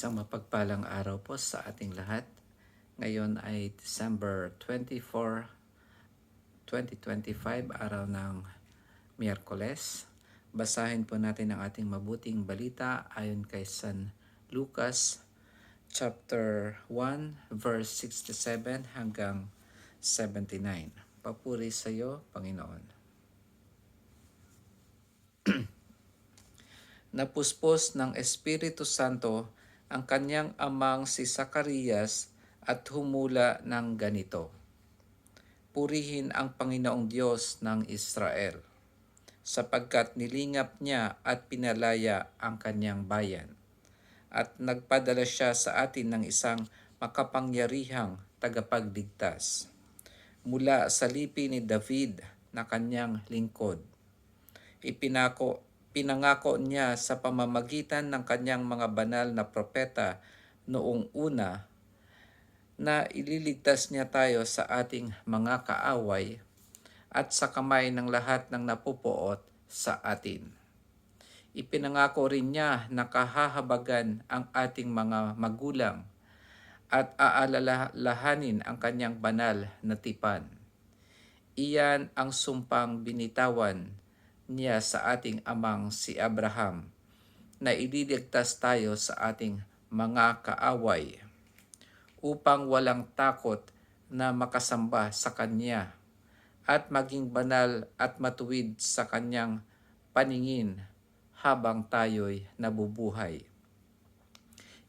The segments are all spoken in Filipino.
Isang mapagpalang araw po sa ating lahat. Ngayon ay December 24, 2025, araw ng Miyerkules. Basahin po natin ang ating mabuting balita ayon kay San Lucas chapter 1 verse 67 hanggang 79. Papuri sa iyo, Panginoon. Napuspos ng Espiritu Santo ang kanyang amang si Zacarias at humula ng ganito: Purihin ang Panginoong Diyos ng Israel, sapagkat nilingap niya at pinalaya ang kanyang bayan, at nagpadala siya sa atin ng isang makapangyarihang tagapagligtas mula sa lipi ni David na kanyang lingkod. Pinangako niya sa pamamagitan ng kanyang mga banal na propeta noong una na ililigtas niya tayo sa ating mga kaaway at sa kamay ng lahat ng napupuot sa atin. Ipinangako rin niya na kahahabagan ang ating mga magulang at aalalahanin ang kanyang banal na tipan. Iyan ang sumpang binitawan niya sa ating amang si Abraham, na ililigtas tayo sa ating mga kaaway upang walang takot na makasamba sa Kanya at maging banal at matuwid sa Kanyang paningin habang tayo'y nabubuhay.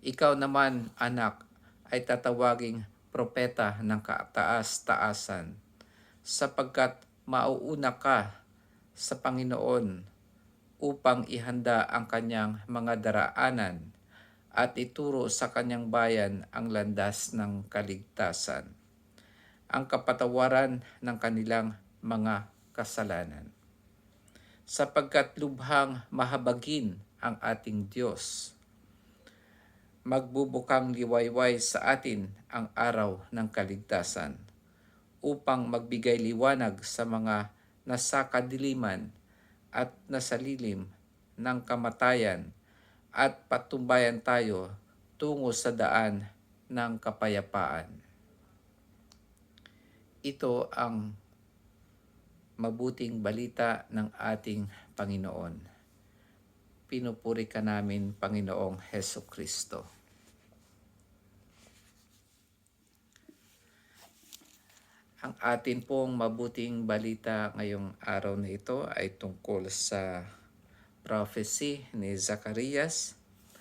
Ikaw naman, anak, ay tatawaging propeta ng kataas-taasan, sapagkat mauuna ka sa Panginoon upang ihanda ang kanyang mga daraanan at ituro sa kanyang bayan ang landas ng kaligtasan, ang kapatawaran ng kanilang mga kasalanan. Sapagkat lubhang mahabagin ang ating Diyos, magbubukang liwayway sa atin ang araw ng kaligtasan, upang magbigay liwanag sa mga nasa kadiliman at nasa lilim ng kamatayan at patumbayan tayo tungo sa daan ng kapayapaan. Ito ang mabuting balita ng ating Panginoon. Pinupuri ka namin, Panginoong Hesukristo. Ang atin pong mabuting balita ngayong araw na ito ay tungkol sa prophecy ni Zacarias,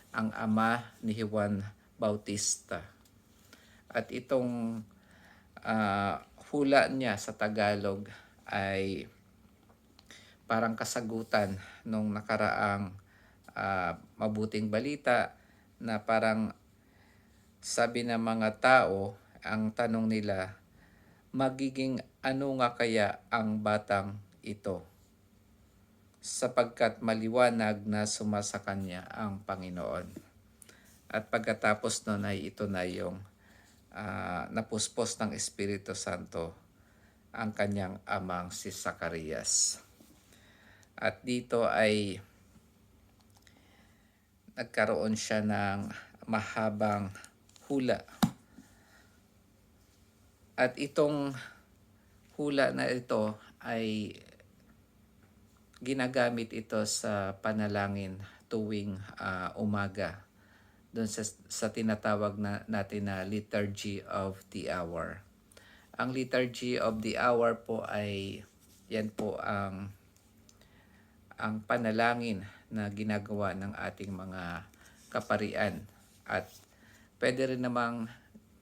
ang ama ni Juan Bautista. At itong hula niya sa Tagalog ay parang kasagutan nung nakaraang mabuting balita, na parang sabi ng mga tao, ang tanong nila, magiging ano nga kaya ang batang ito, sapagkat maliwanag na sumasa kanya ang Panginoon. At pagkatapos nun ay ito na yung napuspos ng Espiritu Santo ang kanyang amang si Zacarias. At dito ay nagkaroon siya ng mahabang hula. At itong hula na ito ay ginagamit ito sa panalangin tuwing umaga, doon sa tinatawag natin na Liturgy of the Hour. Ang Liturgy of the Hour po ay yan po ang panalangin na ginagawa ng ating mga kaparian, at pwede rin namang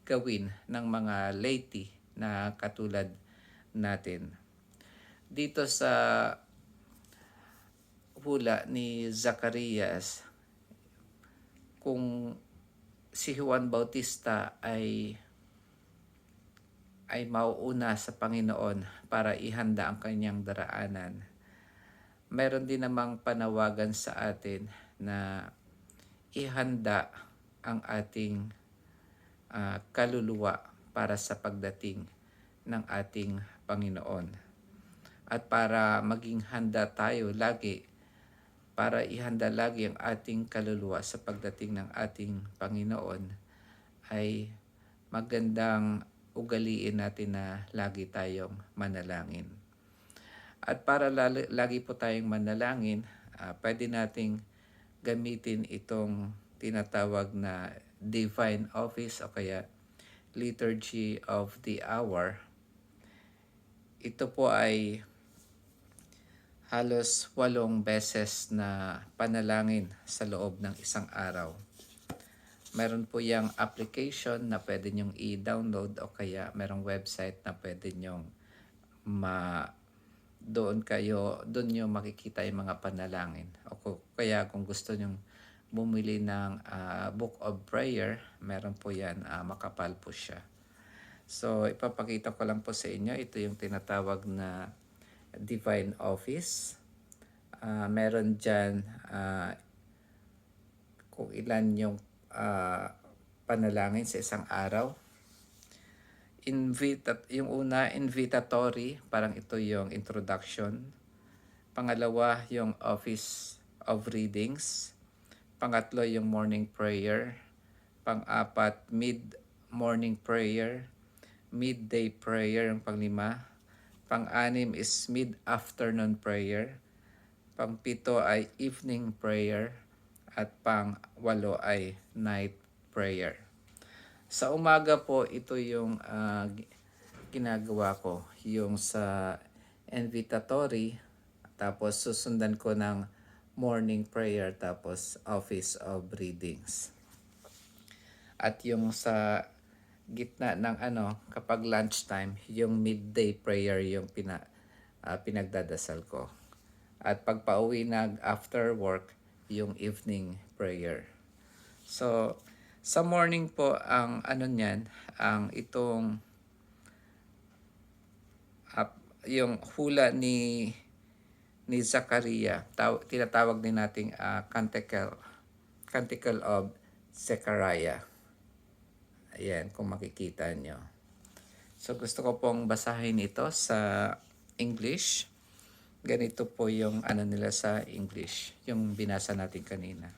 gawin ng mga laity na katulad natin. Dito sa hula ni Zacarias, kung si Juan Bautista ay mauuna sa Panginoon para ihanda ang kanyang daraanan, mayroon din namang panawagan sa atin na ihanda ang ating kaluluwa para sa pagdating ng ating Panginoon, at para maging handa tayo lagi para ihanda lagi ang ating kaluluwa sa pagdating ng ating Panginoon, ay magandang ugaliin natin na lagi tayong manalangin. At para lagi po tayong manalangin, pwede nating gamitin itong tinatawag na Divine Office o kaya Liturgy of the Hour. Ito po ay halos 8 beses na panalangin sa loob ng isang araw. Meron po yung application na pwede nyong i-download o kaya merong website na pwede nyong doon nyo makikita yung mga panalangin. O kaya kung gusto nyong bumili ng Book of Prayer, meron po yan, makapal po siya. So ipapakita ko lang po sa inyo, ito yung tinatawag na Divine Office. Meron dyan kung ilan yung panalangin sa isang araw. Yung una, invitatory, parang ito yung introduction. Pangalawa, yung Office of Readings. Pangatlo, yung morning prayer. Pang-apat, mid-morning prayer. Midday prayer, yung panglima. Pang-anim is mid-afternoon prayer. Pang-pito ay evening prayer. At pang-walo ay night prayer. Sa umaga po, ito yung ginagawa ko. Yung sa invitatory, tapos susundan ko ng morning prayer, tapos office of readings. At yung sa gitna ng kapag lunchtime, yung midday prayer yung pinagdadasal ko. At pag pauwi after work, yung evening prayer. So, sa morning po, ang niyan, ang itong yung hula ni Zachariah, tinatawag din nating Canticle of Zechariah. Ayan, kung makikita nyo. So, gusto ko pong basahin ito sa English. Ganito po yung nila sa English, yung binasa natin kanina.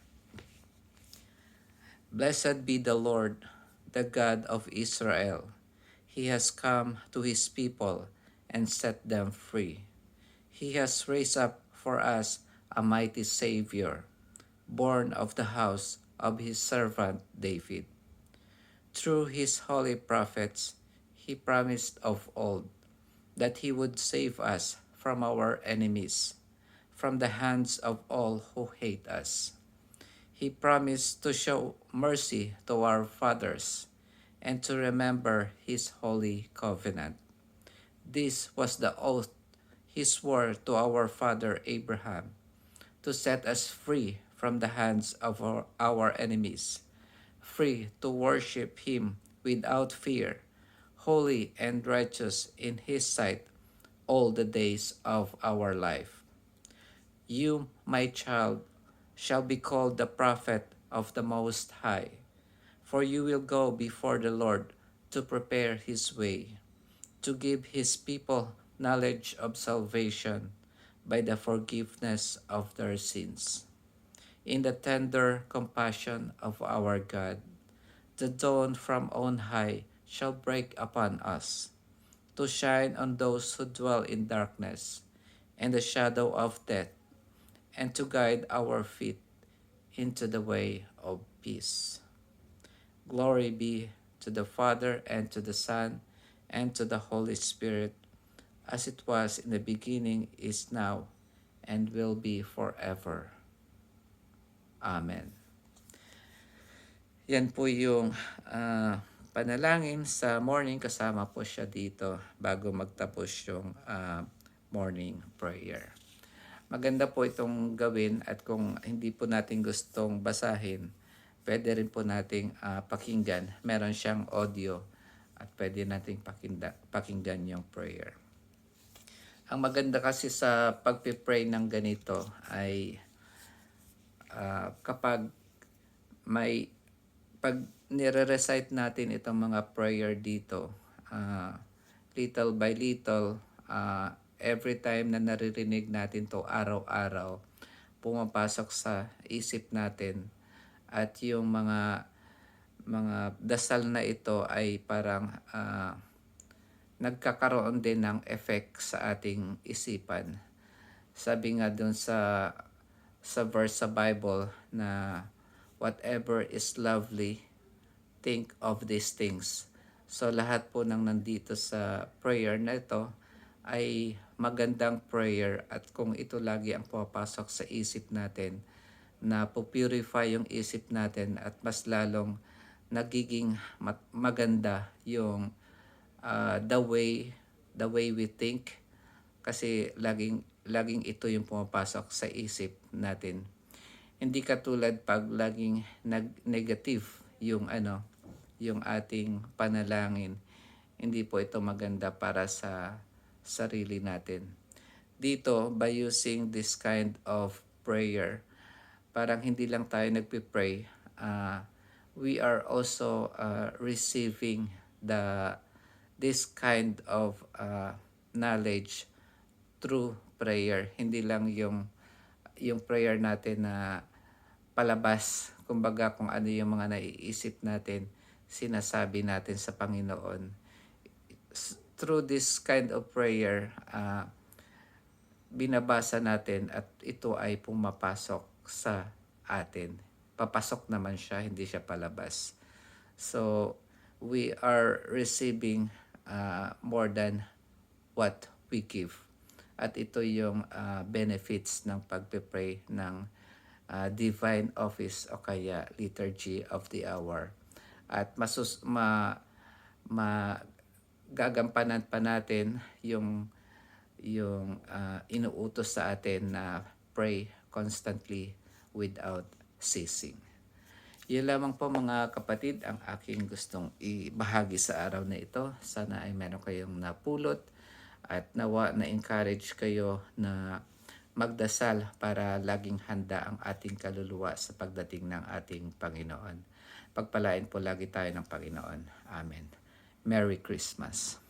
Blessed be the Lord, the God of Israel. He has come to his people and set them free. He has raised up for us a mighty Savior, born of the house of his servant David. Through his holy prophets, he promised of old that he would save us from our enemies, from the hands of all who hate us. He promised to show mercy to our fathers and to remember his holy covenant. This was the oath he swore to our father Abraham, to set us free from the hands of our enemies, free to worship him without fear, holy and righteous in his sight all the days of our life. You, my child, shall be called the prophet of the Most High, for you will go before the Lord to prepare his way, to give his people knowledge of salvation by the forgiveness of their sins. In the tender compassion of our God, the dawn from on high shall break upon us, to shine on those who dwell in darkness and the shadow of death, and to guide our feet into the way of peace. Glory be to the Father, and to the Son, and to the Holy Spirit, as it was in the beginning, is now, and will be forever. Amen. Yan po yung panalangin sa morning. Kasama po siya dito bago magtapos yung morning prayer. Maganda po itong gawin, at kung hindi po natin gustong basahin, pwede rin po nating pakinggan. Meron siyang audio at pwede nating pakinggan yung prayer. Ang maganda kasi sa pagpipray ng ganito ay kapag pag nire-recite natin itong mga prayer dito, little by little, every time na naririnig natin to araw-araw, pumapasok sa isip natin at yung mga dasal na ito ay parang nagkakaroon din ng effect sa ating isipan. Sabi nga dun sa verse sa Bible na whatever is lovely, think of these things. So lahat po ng nandito sa prayer na ito ay magandang prayer, at kung ito lagi ang pumapasok sa isip natin, na pupurify yung isip natin at mas lalong nagiging maganda yung the way we think, kasi laging ito yung pumapasok sa isip natin. Hindi katulad pag laging negative yung ating panalangin. Hindi po ito maganda para sa sarili natin. Dito, by using this kind of prayer, parang hindi lang tayo nagpipray, we are also receiving this kind of knowledge through prayer. Hindi lang yung prayer natin na palabas, kumbaga kung ano yung mga naiisip natin, sinasabi natin sa Panginoon. Through this kind of prayer, binabasa natin at ito ay pumapasok sa atin. Papasok naman siya, hindi siya palabas. So, we are receiving more than what we give. At ito yung benefits ng pagpipray ng divine office o kaya liturgy of the hour. At gagampanan pa natin yung inuutos sa atin na pray constantly without ceasing. Yun lamang po mga kapatid ang aking gustong ibahagi sa araw na ito. Sana ay meron kayong napulot at nawa na-encourage kayo na magdasal para laging handa ang ating kaluluwa sa pagdating ng ating Panginoon. Pagpalain po lagi tayo ng Panginoon. Amen. Merry Christmas.